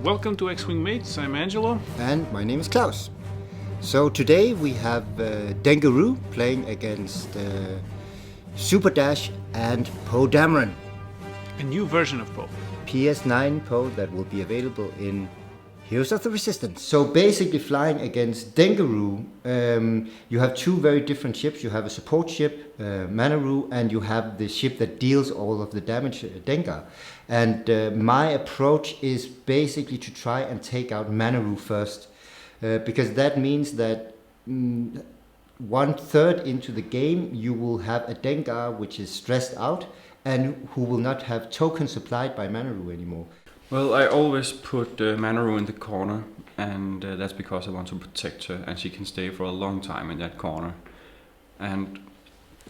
Welcome to X-Wing Mates, I'm Angelo. And my name is Klaus. So today we have Dengaroo playing against PoeDash and PoeDash. A new version of Poe. PS9 Poe that will be available in Heroes of the Resistance. So basically flying against Dengaroo, you have two very different ships. You have a support ship, Manaroo, and you have the ship that deals all of the damage, Dengar. And my approach is basically to try and take out Manaroo first, because that means that 1/3 into the game you will have a Dengar which is stressed out and who will not have tokens supplied by Manaroo anymore. Well, I always put Manaroo in the corner, and that's because I want to protect her, and she can stay for a long time in that corner. And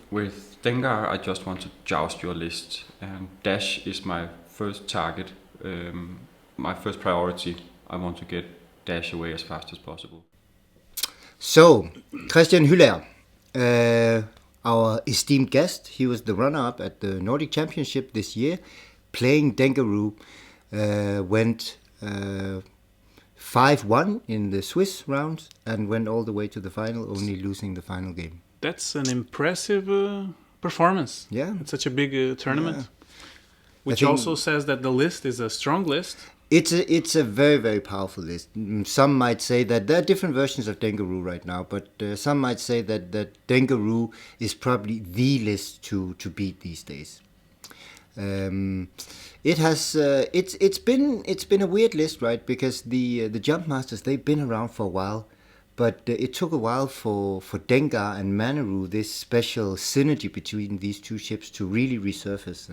with Dengar, I just want to joust your list, and Dash is my first target, my first priority. I want to get Dash away as fast as possible. So, Christian Hyldager, our esteemed guest, he was the runner-up at the Nordic Championship this year, playing Dengaroo. Went 5-1 in the Swiss rounds and went all the way to the final, only losing the final game. That's an impressive performance. Yeah. It's such a big tournament. Yeah. Which also says that the list is a strong list. It's a very, very powerful list. Some might say that there are different versions of Dengaroo right now, but some might say that Dengaroo is probably the list to beat these days. It's been a weird list, right? Because the Jump Masters, they've been around for a while, but it took a while for Dengar and Manaroo, this special synergy between these two ships, to really resurface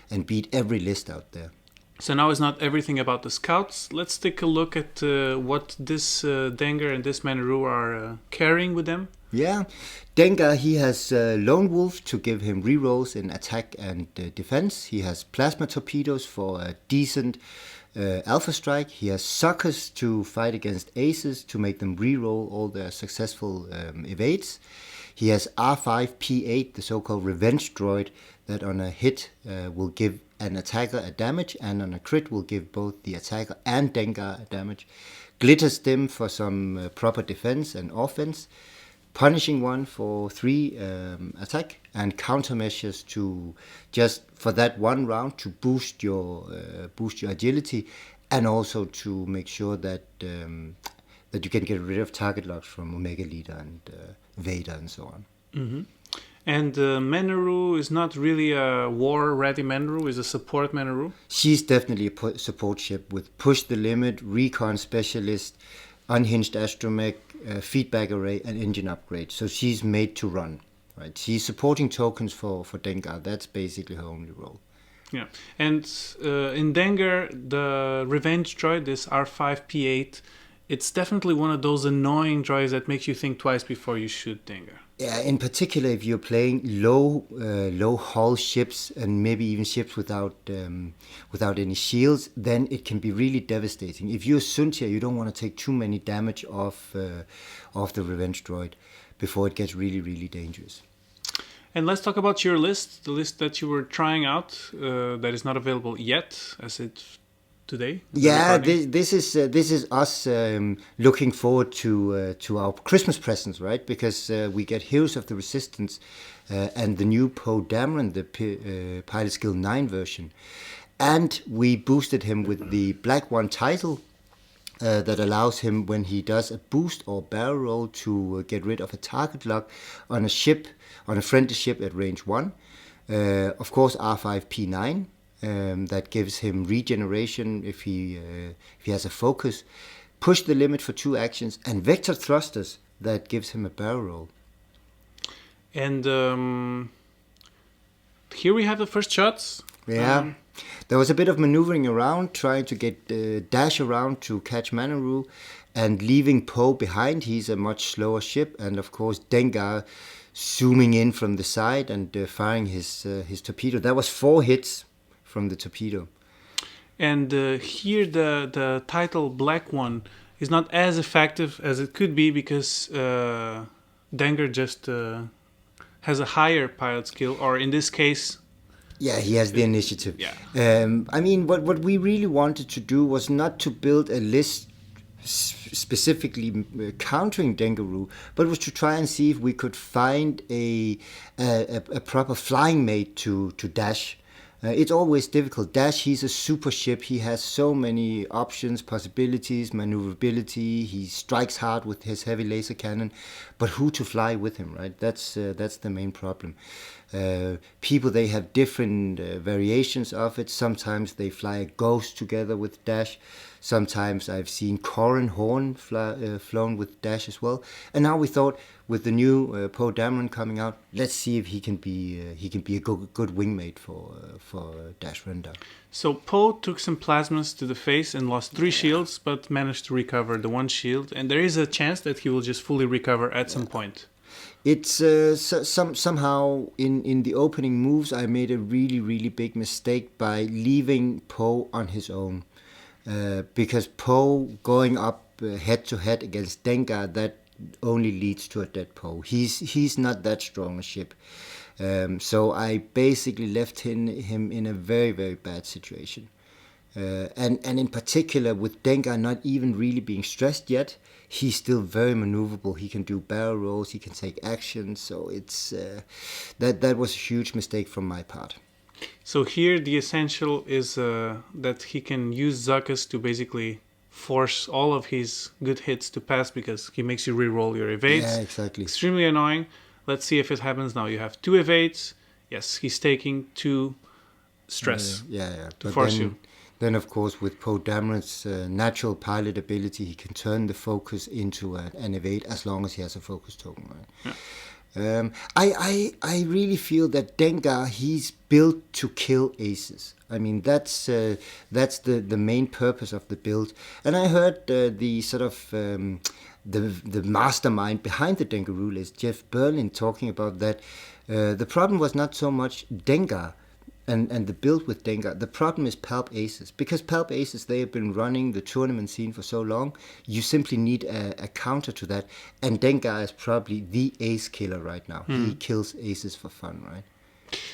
and beat every list out there. So now it's not everything about the scouts. Let's take a look at what this Dengar and this Manaroo are carrying with them. Yeah, Dengar, he has Lone Wolf to give him rerolls in attack and defense. He has Plasma Torpedoes for a decent Alpha Strike. He has Suckers to fight against Aces to make them reroll all their successful evades. He has R5P8, the so-called Revenge Droid, that on a hit will give an attacker a damage, and on a crit will give both the attacker and Dengar a damage. Glitter Stim for some proper defense and offense. Punishing One for 3 attack, and countermeasures to just for that one round to boost your agility, and also to make sure that you can get rid of target locks from Omega Leader and Vader and so on. Mm-hmm. And Manaroo is not really a war-ready Manaroo, is a support Manaroo? She's definitely a support ship with Push the Limit, Recon Specialist, Unhinged Astromech, feedback array, and engine upgrade. So she's made to run, right? She's supporting tokens for Dengar. That's basically her only role. Yeah, and in Dengar, the Revenge Droid, this R5P8, it's definitely one of those annoying droids that makes you think twice before you shoot Dengar. Yeah, in particular if you're playing low hull ships and maybe even ships without any shields, then it can be really devastating. If you're Suntia, you don't want to take too many damage off the Revenge Droid before it gets really, really dangerous. And let's talk about your list, the list that you were trying out that is not available yet, as it's today. Yeah, this is us looking forward to our Christmas presents, right? Because we get Heroes of the Resistance and the new PoeDash, the Pilot Skill 9 version, and we boosted him with the Black One title that allows him, when he does a boost or barrel roll, to get rid of a target lock on a ship, on a friendly ship at range 1. Of course, R5P9. That gives him regeneration if he has a focus, Push the Limit for 2 actions, and Vector Thrusters that gives him a barrel roll. And here we have the first shots. Yeah, there was a bit of maneuvering around, trying to get Dash around to catch Manaroo, and leaving Poe behind. He's a much slower ship, and of course Dengar zooming in from the side and firing his torpedo. That was 4 hits from the torpedo. And here the title Black One is not as effective as it could be, because Dengar just has a higher pilot skill, or in this case Yeah, he has the initiative. Yeah. I mean, what we really wanted to do was not to build a list specifically countering Dengaroo, but was to try and see if we could find a proper flying mate to Dash. It's always difficult. Dash, he's a super ship. He has so many options, possibilities, maneuverability. He strikes hard with his heavy laser cannon, but who to fly with him, right? That's the main problem. People, they have different variations of it. Sometimes they fly a ghost together with Dash. Sometimes I've seen Corin Horn flown with Dash as well. And now we thought, with the new PoeDash coming out, let's see if he can be a good wingmate for Dash Rendar. So Poe took some plasmas to the face and lost 3 shields, but managed to recover the 1 shield. And there is a chance that he will just fully recover at some point. It's somehow in the opening moves I made a really big mistake by leaving Poe on his own, because Poe going up head to head against Dengar, that only leads to a dead Poe. He's not that strong a ship, so I basically left him in a very bad situation. And in particular with Dengar not even really being stressed yet, he's still very maneuverable. He can do barrel rolls, he can take action. So it's that was a huge mistake from my part. So here the essential is that he can use Zuckuss to basically force all of his good hits to pass, because he makes you re-roll your evades. Yeah, exactly. Extremely annoying. Let's see if it happens now. You have 2 evades. Yes, he's taking 2 stress Yeah. to force you. Then, of course, with PoeDash's natural pilot ability, he can turn the focus into an evade as long as he has a focus token. Right? Yeah. I really feel that Dengar, he's built to kill aces. I mean, that's the main purpose of the build. And I heard the sort of the mastermind behind the Dengaroo list, Jeff Berlin, talking about that. The problem was not so much Dengar and the build with Dengar. The problem is Palp Aces. Because Palp Aces, they have been running the tournament scene for so long, you simply need a counter to that. And Dengar is probably the ace killer right now. He kills aces for fun, right?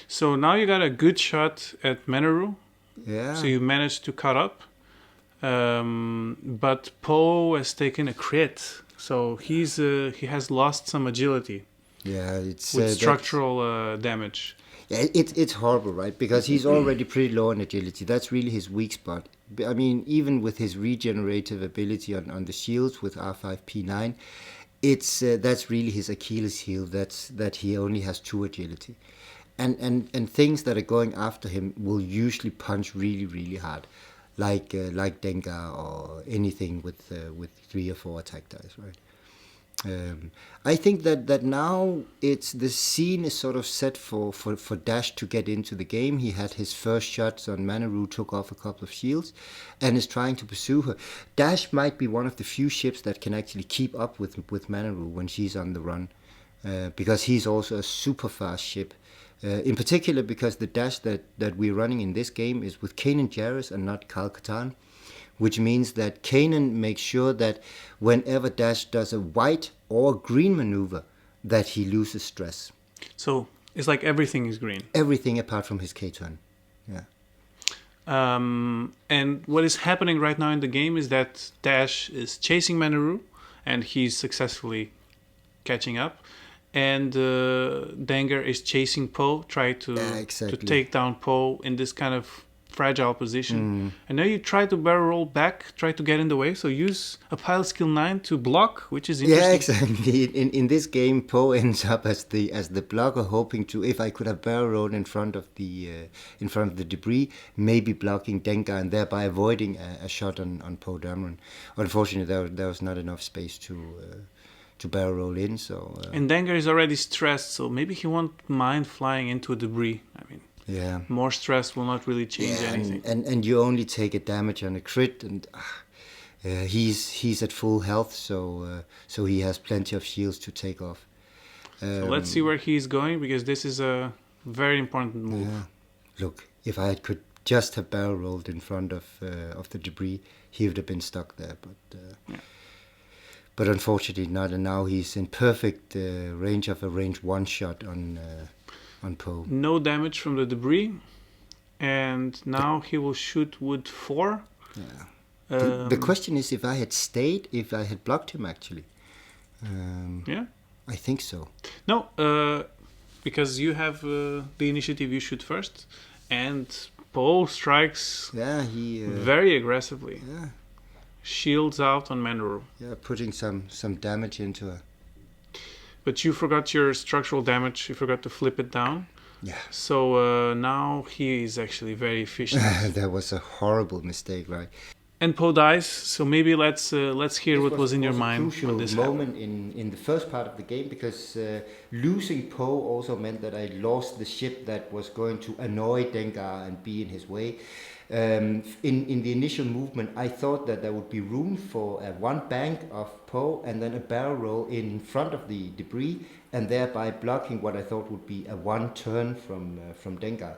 So now you got a good shot at Manaroo. Yeah. So you managed to cut up. But Poe has taken a crit. So he has lost some agility. Yeah, it's with structural damage. Yeah, it's horrible, right? Because he's already pretty low on agility. That's really his weak spot. I mean, even with his regenerative ability on the shields with R5P9, that's really his Achilles heel. That he only has 2 agility, and things that are going after him will usually punch really hard, like Dengar or anything with 3 or 4 attack dice, right? I think that now the scene is sort of set for Dash to get into the game. He had his first shots on Manaroo, took off a couple of shields, and is trying to pursue her. Dash might be one of the few ships that can actually keep up with Manaroo when she's on the run, because he's also a super fast ship. In particular, because the Dash that we're running in this game is with Kanan Jarrus and not Kyle Katarn, which means that Kanan makes sure that whenever Dash does a white or green maneuver, that he loses stress. So it's like everything is green. Everything apart from his K-turn. Yeah. And what is happening right now in the game is that Dash is chasing Manaroo, and he's successfully catching up. And Dengar is chasing Poe, try to take down Poe in this kind of fragile position. And now you try to barrel roll back, try to get in the way. So use a pile skill 9 to block, which is interesting. Yeah, exactly. In this game, Poe ends up as the blocker, hoping to, if I could have barrel rolled in front of the debris, maybe blocking Dengar and thereby avoiding a shot on PoeDash. Unfortunately, there was not enough space to barrel roll in. So and Dengar is already stressed, so maybe he won't mind flying into debris. I mean, yeah, more stress will not really change anything. And you only take a damage on a crit, and he's at full health, so he has plenty of shields to take off. So let's see where he's going, because this is a very important move. Yeah. Look, if I could just have barrel rolled in front of the debris, he would have been stuck there. But unfortunately not, and now he's in perfect range of a range 1 shot on on Poe. No damage from the debris. And now he will shoot wood 4. Yeah. The question is if I had stayed, if I had blocked him actually. Yeah. I think so. No, because you have the initiative, you shoot first. And Poe strikes Yeah, he very aggressively. yeah, Shields out on Manaroo. yeah, putting some damage into her. But you forgot your structural damage. You forgot to flip it down. Yeah. So now he is actually very efficient. That was a horrible mistake, right? And Poe dies. So maybe let's hear what was in your mind Crucial when this moment happened. in the first part of the game, because losing Poe also meant that I lost the ship that was going to annoy Dengar and be in his way. In the initial movement, I thought that there would be room for one bank of Poe and then a barrel roll in front of the debris, and thereby blocking what I thought would be a one turn from Dengar.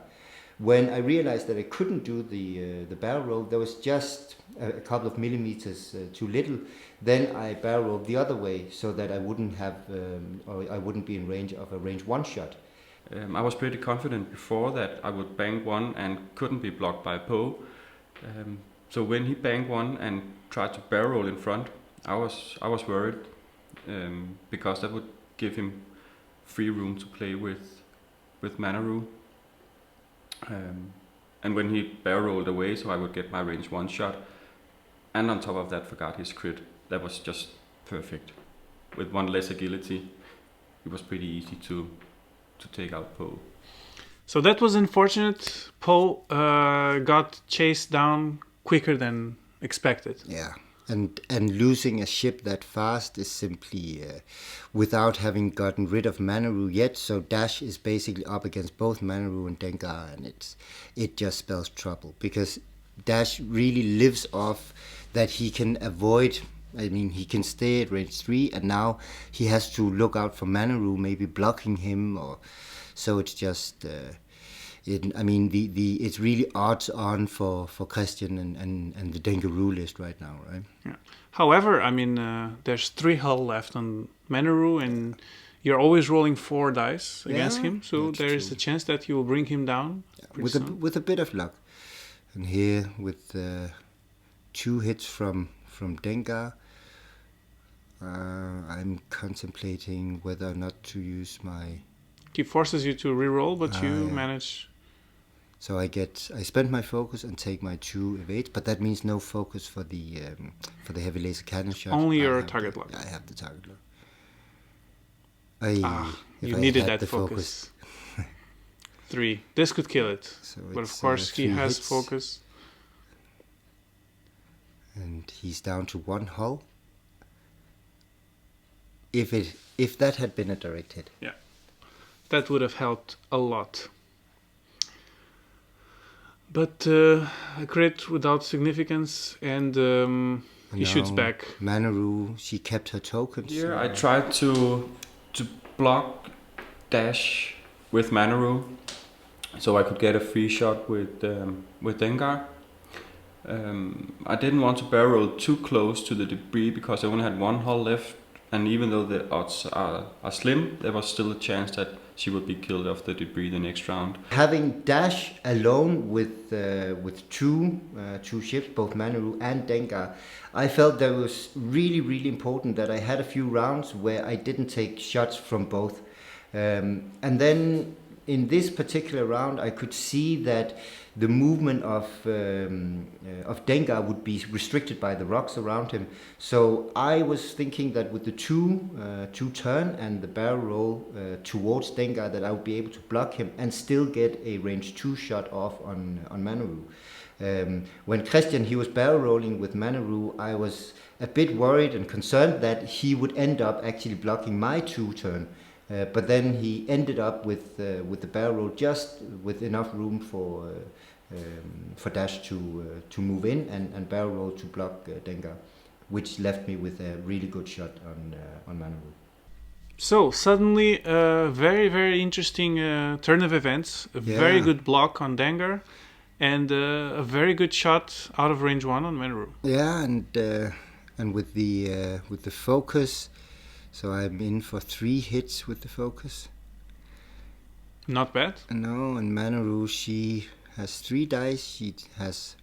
When I realized that I couldn't do the barrel roll, there was just a couple of millimeters too little. Then I barrel rolled the other way so that I wouldn't have, or I wouldn't be in range of a range one shot. I was pretty confident before that I would bank one and couldn't be blocked by Poe. So when he banked one and tried to barrel roll in front, I was worried because that would give him free room to play with Manaroo. And when he barrel rolled away, so I would get my range one shot, and on top of that forgot his crit. That was just perfect. With one less agility, it was pretty easy to take out Poe. So that was unfortunate. Poe got chased down quicker than expected. Yeah, and losing a ship that fast is simply without having gotten rid of Manaroo yet. So Dash is basically up against both Manaroo and Dengar, and it just spells trouble because Dash really lives off that he can avoid. I mean, he can stay at range 3, and now he has to look out for Manaroo, maybe blocking him, or so it's just. It's really odds on for Christian and the Dengaroo list right now, right? Yeah. However, I mean, there's 3 hull left on Manaroo, and you're always rolling 4 dice against him, so there is a chance that you will bring him down. With a bit of luck, and here with 2 hits from Dengar. I'm contemplating whether or not to use my. He forces you to reroll, but you manage. So I spend my focus and take my 2 evades, but that means no focus for the heavy laser cannon shot. Only your target lock. I have the target lock. You needed that focus. 3. This could kill it. So but of course he has hits. Focus. And he's down to 1 hull. If that had been a direct hit. Yeah. That would have helped a lot. But a crit without significance, and he shoots back. Manaroo, she kept her tokens. Yeah, I tried to block Dash with Manaroo, so I could get a free shot with Dengar. I didn't want to barrel roll too close to the debris because I only had 1 hull left, and even though the odds are slim, there was still a chance that she would be killed off the debris the next round. Having Dash alone with 2 ships, both Manaroo and Dengar, I felt that it was really, really important that I had a few rounds where I didn't take shots from both. And then in this particular round, I could see that the movement of Dengar would be restricted by the rocks around him. So I was thinking that with the 2 turn and the barrel roll towards Dengar, that I would be able to block him and still get a range 2 shot off on Manaroo. When Christian, he was barrel rolling with Manaroo, I was a bit worried and concerned that he would end up actually blocking my 2 turn. But then he ended up with the barrel roll just with enough room for Dash to move in and barrel roll to block Dengar, which left me with a really good shot on Manaroo. So suddenly a very, very interesting turn of events. A very good block on Dengar, and a very good shot out of range 1 on Manaroo. Yeah, and with the focus. So I'm in for 3 hits with the focus. Not bad. No, and Manaroo, she has 3 dice. She has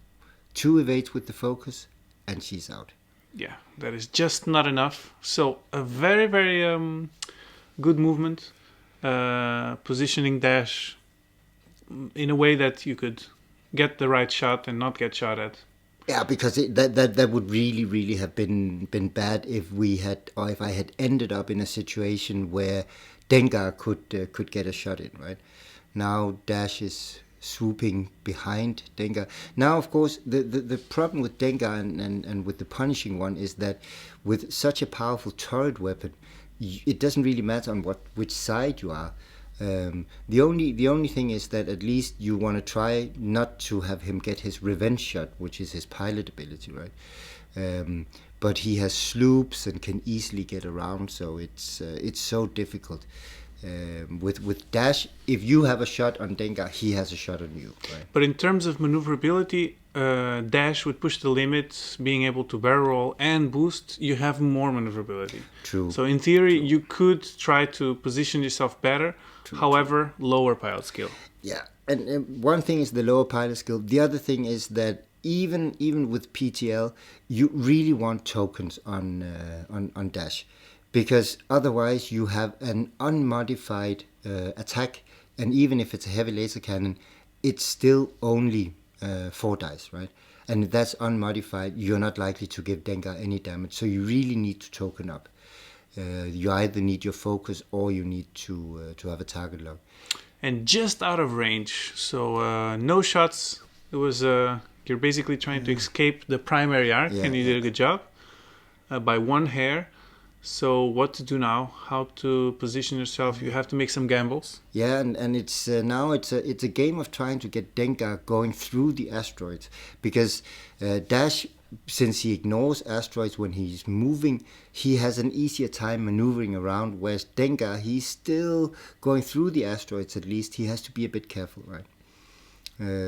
2 evades with the focus, and she's out. Yeah, that is just not enough. So a very, very good movement. Positioning dash in a way that you could get the right shot and not get shot at. Yeah, because that would really have been bad if we had, or if I had ended up in a situation where Dengar could get a shot in, right? Now Dash is swooping behind Dengar. Now, of course, the problem with Dengar and with the punishing one is that with such a powerful turret weapon, it doesn't really matter on which side you are. The only thing is that at least you want to try not to have him get his revenge shot, which is his pilot ability, right? But he has sloops and can easily get around, so it's so difficult. With Dash, if you have a shot on Dengar, he has a shot on you, right? But in terms of maneuverability, Dash would push the limits, being able to barrel roll and boost. You have more maneuverability. True. So in theory, you could try to position yourself better. However, lower pilot skill. Yeah, and one thing is the lower pilot skill. The other thing is that even with PTL, you really want tokens on Dash, because otherwise you have an unmodified attack, and even if it's a heavy laser cannon, it's still only 4 dice, right? And if that's unmodified, you're not likely to give Dengar any damage. So you really need to token up. You either need your focus or you need to have a target lock. And just out of range, so no shots. It was you're basically trying to escape the primary arc, and you did a good job by 1 hair. So what to do now? How to position yourself? You have to make some gambles. Yeah, and it's now it's a game of trying to get Dengar going through the asteroids, because Dash, since he ignores asteroids when he's moving, he has an easier time maneuvering around, whereas Dengar, he's still going through the asteroids. At least he has to be a bit careful, right?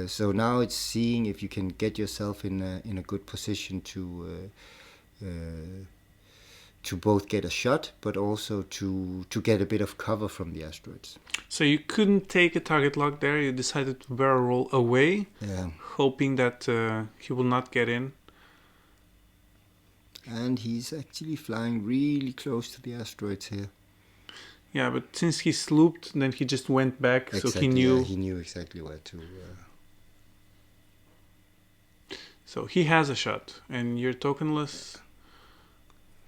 So now it's seeing if you can get yourself in a good position to both get a shot, but also to get a bit of cover from the asteroids. So you couldn't take a target lock there. You decided to barrel roll away, hoping that he will not get in. And he's actually flying really close to the asteroids here. Yeah, but since he slooped, then he just went back, Exactly, so he knew. Yeah, he knew exactly where to. So he has a shot, and you're tokenless.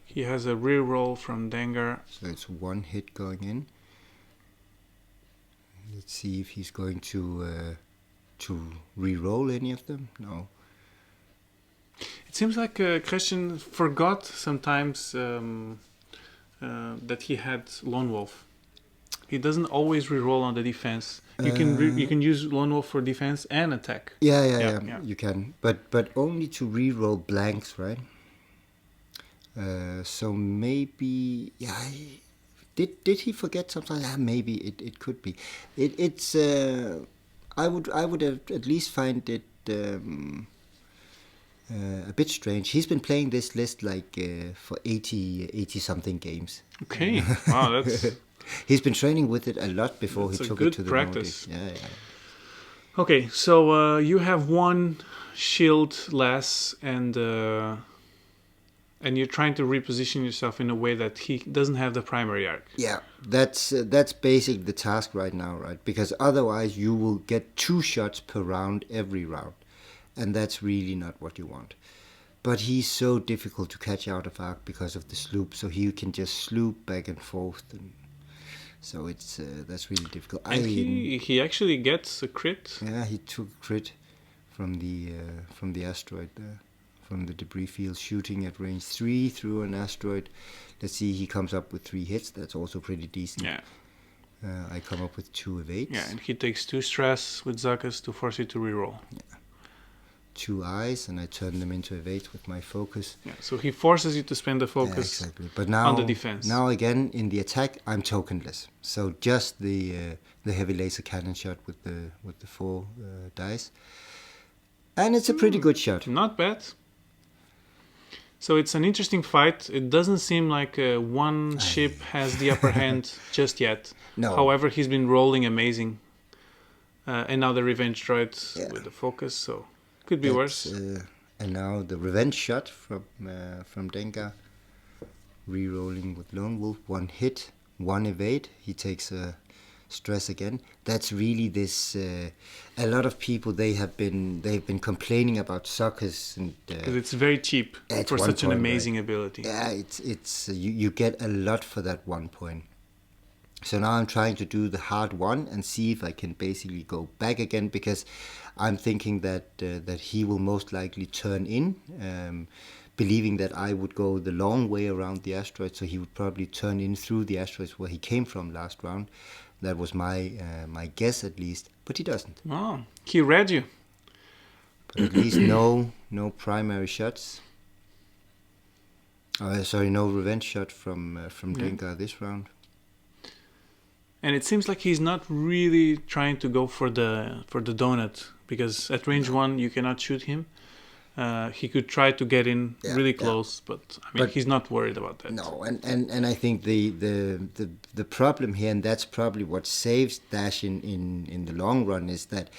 He has a rear roll from Dengar. So it's 1 hit going in. Let's see if he's going to re-roll any of them. No. It seems like Christian forgot sometimes that he had Lone Wolf. He doesn't always re-roll on the defense. You can use Lone Wolf for defense and attack. Yeah. You can, but only to re-roll blanks, right? So maybe, did he forget something? Maybe it could be. It's I would at least find it a bit strange. He's been playing this list like for 80 something games. Okay, wow, that's. He's been training with it a lot before he took it to the practice. Nordic. Yeah. Okay, so you have 1 shield less, and you're trying to reposition yourself in a way that he doesn't have the primary arc. Yeah, that's basically the task right now, right? Because otherwise you will get 2 shots per round every round, and that's really not what you want. But he's so difficult to catch out of arc because of the sloop, so he can just sloop back and forth, and so it's that's really difficult. And he actually gets a crit. Yeah, he took a crit from the asteroid there. From the debris field, shooting at range 3 through an asteroid. Let's see, he comes up with 3 hits. That's also pretty decent. Yeah. I come up with 2 evades. Yeah, and he takes 2 stress with Zuckus to force you to reroll. Yeah. 2 eyes, and I turn them into evades with my focus. Yeah, so he forces you to spend the focus But now, on the defense. Now again, in the attack, I'm tokenless. So just the heavy laser cannon shot with the 4 dice. And it's a pretty good shot. Not bad. So it's an interesting fight. It doesn't seem like one ship has the upper hand just yet. No. However, he's been rolling amazing. And now the revenge droid with the focus, so could be worse. And now the revenge shot from Dengar. Re-rolling with Lone Wolf. 1 hit, 1 evade. He takes a stress again. That's really this. A lot of people they've been complaining about suckers and because it's very cheap for such an amazing ability. Yeah, it's you get a lot for that 1 point. So now I'm trying to do the hard one and see if I can basically go back again, because I'm thinking that that he will most likely turn in, believing that I would go the long way around the asteroid, so he would probably turn in through the asteroids where he came from last round. That was my guess at least, but he doesn't. Oh, he read you. But at least no primary shots. No revenge shot from Dengar this round. And it seems like he's not really trying to go for the donut, because at range 1 you cannot shoot him. He could try to get in really close, but I mean he's not worried about that. No, and I think the problem here, and that's probably what saves Dash in the long run, is that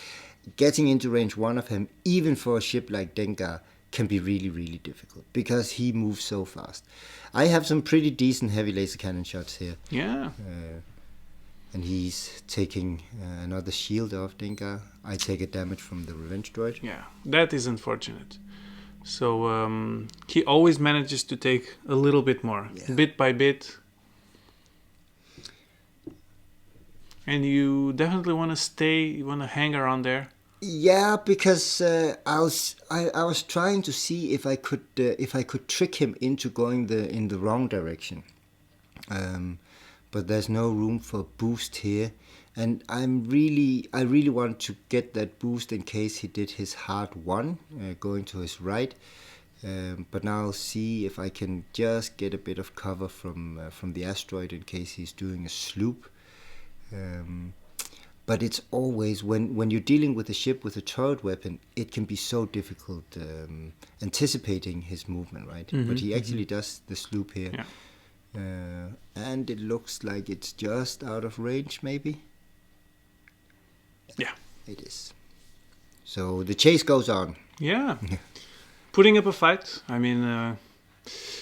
getting into range 1 of him, even for a ship like Dengar, can be really, really difficult because he moves so fast. I have some pretty decent heavy laser cannon shots here. Yeah. And he's taking another shield off Dengar. I take a damage from the revenge droid. Yeah, that is unfortunate. So he always manages to take a little bit more, bit by bit. And you definitely want to stay, you want to hang around there. Yeah, because I was trying to see if I could trick him into going in the wrong direction. But there's no room for boost here, and I really want to get that boost in case he did his hard 1 going to his right. But now I'll see if I can just get a bit of cover from the asteroid in case he's doing a sloop. But it's always when you're dealing with a ship with a turret weapon, it can be so difficult anticipating his movement, right? Mm-hmm, but he actually does the sloop here. Yeah. And it looks like it's just out of range, maybe? Yeah. It is. So the chase goes on. Yeah. Putting up a fight. I mean,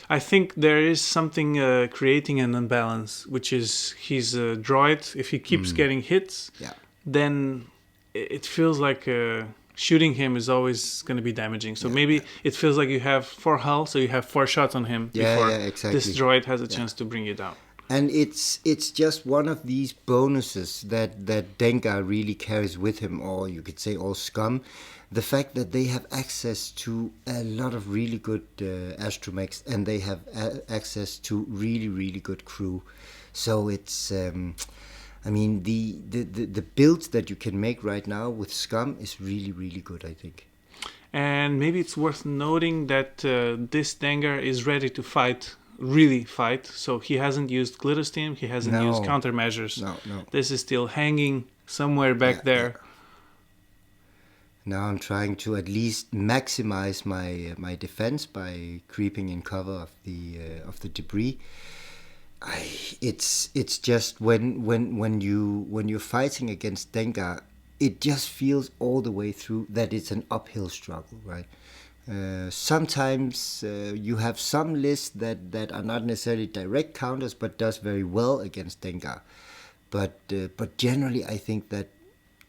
I think there is something creating an imbalance, which is his droid. If he keeps getting hits, then it feels like... shooting him is always going to be damaging. So maybe it feels like you have 4 hull, so you have 4 shots on him before exactly. This droid has a chance to bring you down. And it's just one of these bonuses that Dengar really carries with him, or you could say all scum. The fact that they have access to a lot of really good astromechs, and they have access to really, really good crew. So it's... I mean, the build that you can make right now with Scum is really, really good, I think. And maybe it's worth noting that this Dengar is ready to fight, really fight. So he hasn't used glitter steam, he hasn't used countermeasures. No. This is still hanging somewhere back there. Yeah. Now I'm trying to at least maximize my defense by creeping in cover of the debris. It's just when you're fighting against Dengar, it just feels all the way through that it's an uphill struggle, right? Sometimes you have some lists that are not necessarily direct counters, but does very well against Dengar. But generally, I think that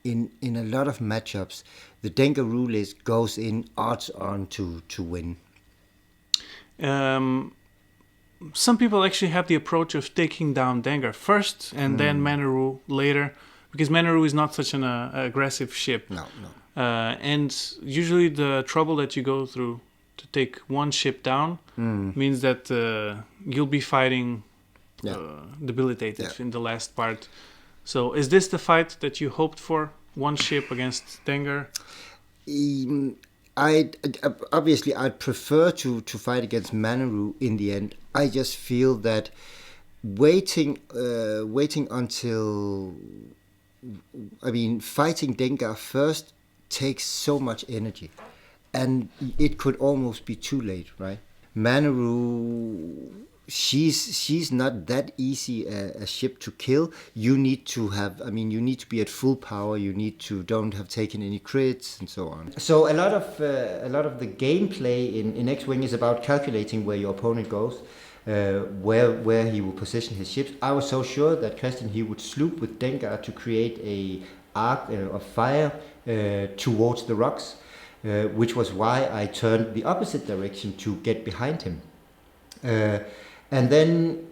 in a lot of matchups, the Dengaroo list goes in odds on to win. Some people actually have the approach of taking down Dengar first and then Manaroo later, because Manaroo is not such an aggressive ship. No. And usually the trouble that you go through to take one ship down means that you'll be fighting debilitated in the last part. So is this the fight that you hoped for? One ship against Dengar? I'd prefer to fight against Manaroo in the end. I just feel that waiting until fighting Dengar first takes so much energy, and it could almost be too late, right? Manaroo, she's not that easy a ship to kill. You need to have, I mean, you need to be at full power. You need to don't have taken any crits and so on. So a lot of the gameplay in X-Wing is about calculating where your opponent goes, where he will position his ships. I was so sure that Christian, he would sloop with Dengar to create a arc of fire towards the rocks, which was why I turned the opposite direction to get behind him. And then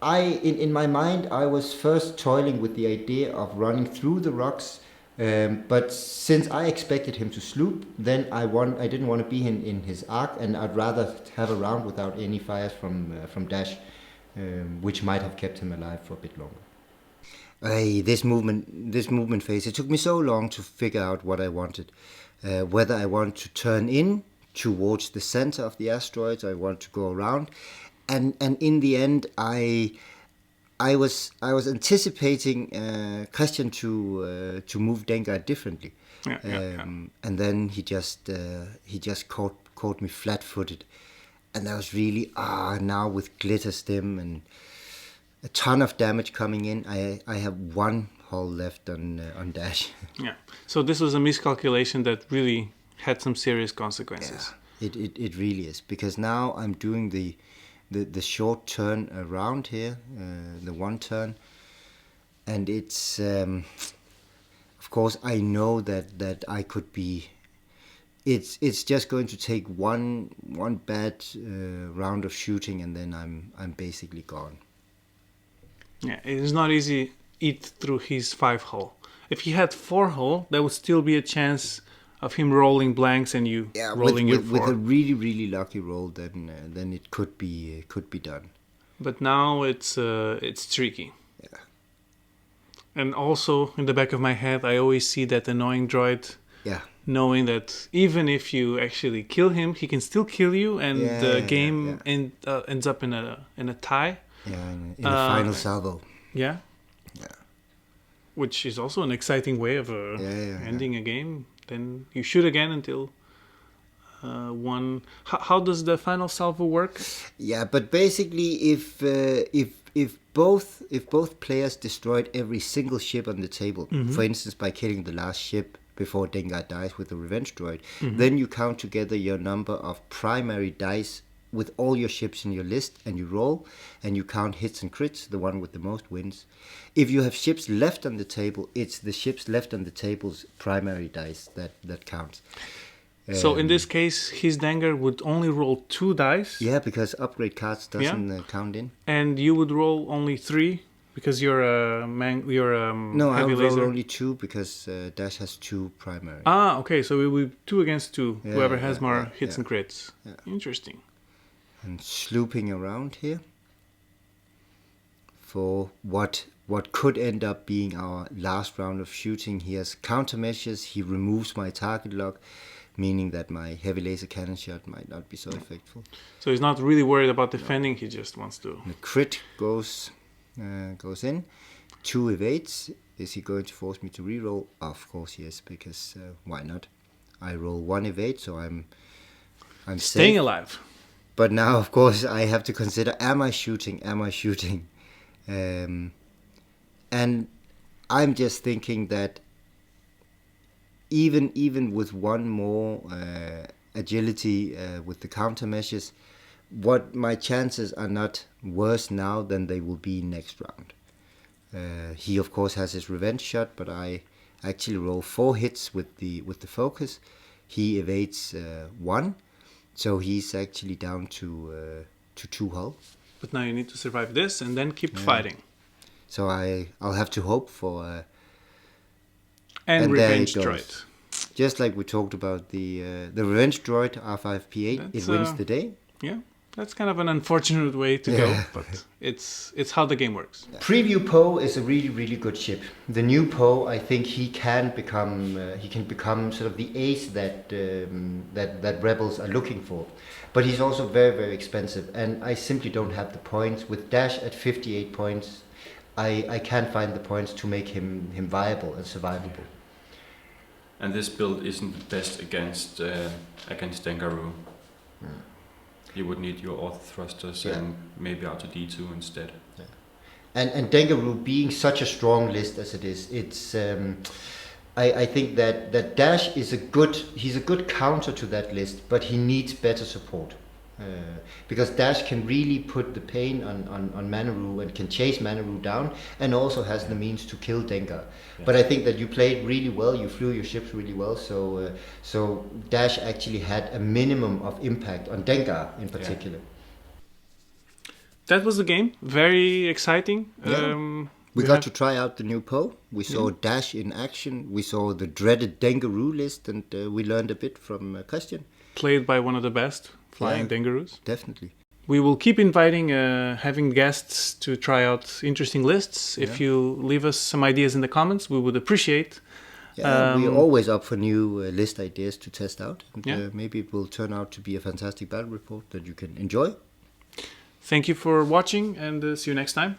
in my mind, I was first toiling with the idea of running through the rocks, but since I expected him to sloop, then I didn't want to be in his arc, and I'd rather have a round without any fires from Dash, which might have kept him alive for a bit longer. This movement phase, it took me so long to figure out what I wanted. Whether I want to turn in towards the center of the asteroids, I want to go around, and in the end, I was anticipating Christian to move Dengar differently, and then he just caught me flat-footed, and that was really now with glitter stim and a ton of damage coming in. I have one hull left on Dash. Yeah. So this was a miscalculation that really had some serious consequences. Yeah, it really is, because now I'm doing the short turn around here, the one turn, and it's of course I know that I could be. It's just going to take one bad round of shooting, and then I'm basically gone. Yeah, it is not easy eat through his 5 hull. If he had 4 hull, there would still be a chance of him rolling blanks and you rolling your 4. With a really lucky roll, then it could be done. But now it's tricky. Yeah. And also in the back of my head, I always see that annoying droid. Yeah. Knowing that even if you actually kill him, he can still kill you, and the game ends up in a tie. Yeah, in a final salvo. Yeah. Yeah. Which is also an exciting way of ending a game. Then you shoot again until one. How does the final salvo work? Yeah, but basically, if both players destroyed every single ship on the table, for instance, by killing the last ship before Dengar dies with the revenge droid, then you count together your number of primary dice with all your ships in your list, and you roll, and you count hits and crits. The one with the most wins. If you have ships left on the table, it's the ships left on the table's primary dice that counts. So in this case, his Dengar would only roll 2 dice. Yeah, because upgrade cards doesn't count in. And you would roll only 3 because you're a no, heavy I would laser. roll only 2 because Dash has 2 primary. Ah, okay. So it would be 2 against 2. Yeah, whoever has more hits and crits. Yeah. Interesting. And slooping around here for what could end up being our last round of shooting. He has countermeasures. He removes my target lock, meaning that my heavy laser cannon shot might not be so effective. So he's not really worried about defending. He just wants to. The crit goes in. 2 evades. Is he going to force me to reroll? Of course yes, because why not? I roll 1 evade, so I'm staying safe. alive. But now, of course, I have to consider: am I shooting? And I'm just thinking that even with one more agility with the countermeasures, what my chances are not worse now than they will be next round. He of course has his revenge shot, but I actually roll 4 hits with the focus. He evades 1, so he's actually down to 2 hull. But now you need to survive this and then keep fighting. So I'll have to hope for and revenge droid. Just like we talked about the revenge droid R5P8, it wins the day. Yeah, that's kind of an unfortunate way to go, but it's how the game works. Yeah. Preview Poe is a really good ship. The new Poe, I think he can become sort of the ace that Rebels are looking for. But he's also very expensive, and I simply don't have the points. With Dash at 58 points, I can't find the points to make him viable and survivable. And this build isn't the best against Dengaroo. You would need your auto thrusters and maybe out to D2 instead. Yeah. And Dengaroo being such a strong list as it is, it's I think that Dash is he's a good counter to that list, but he needs better support. Because Dash can really put the pain on Manaroo and can chase Manaroo down, and also has the means to kill Dengar. Yeah. But I think that you played really well, you flew your ships really well, so Dash actually had a minimum of impact on Dengar in particular. Yeah. That was the game. Very exciting. Yeah. We got to try out the new Poe. We saw Dash in action. We saw the dreaded Dengaroo list, and we learned a bit from Christian. Played by one of the best flying Dengaroos. Definitely. We will keep inviting, having guests to try out interesting lists. Yeah. If you leave us some ideas in the comments, we would appreciate. Yeah, we're always up for new list ideas to test out. And, maybe it will turn out to be a fantastic battle report that you can enjoy. Thank you for watching, and see you next time.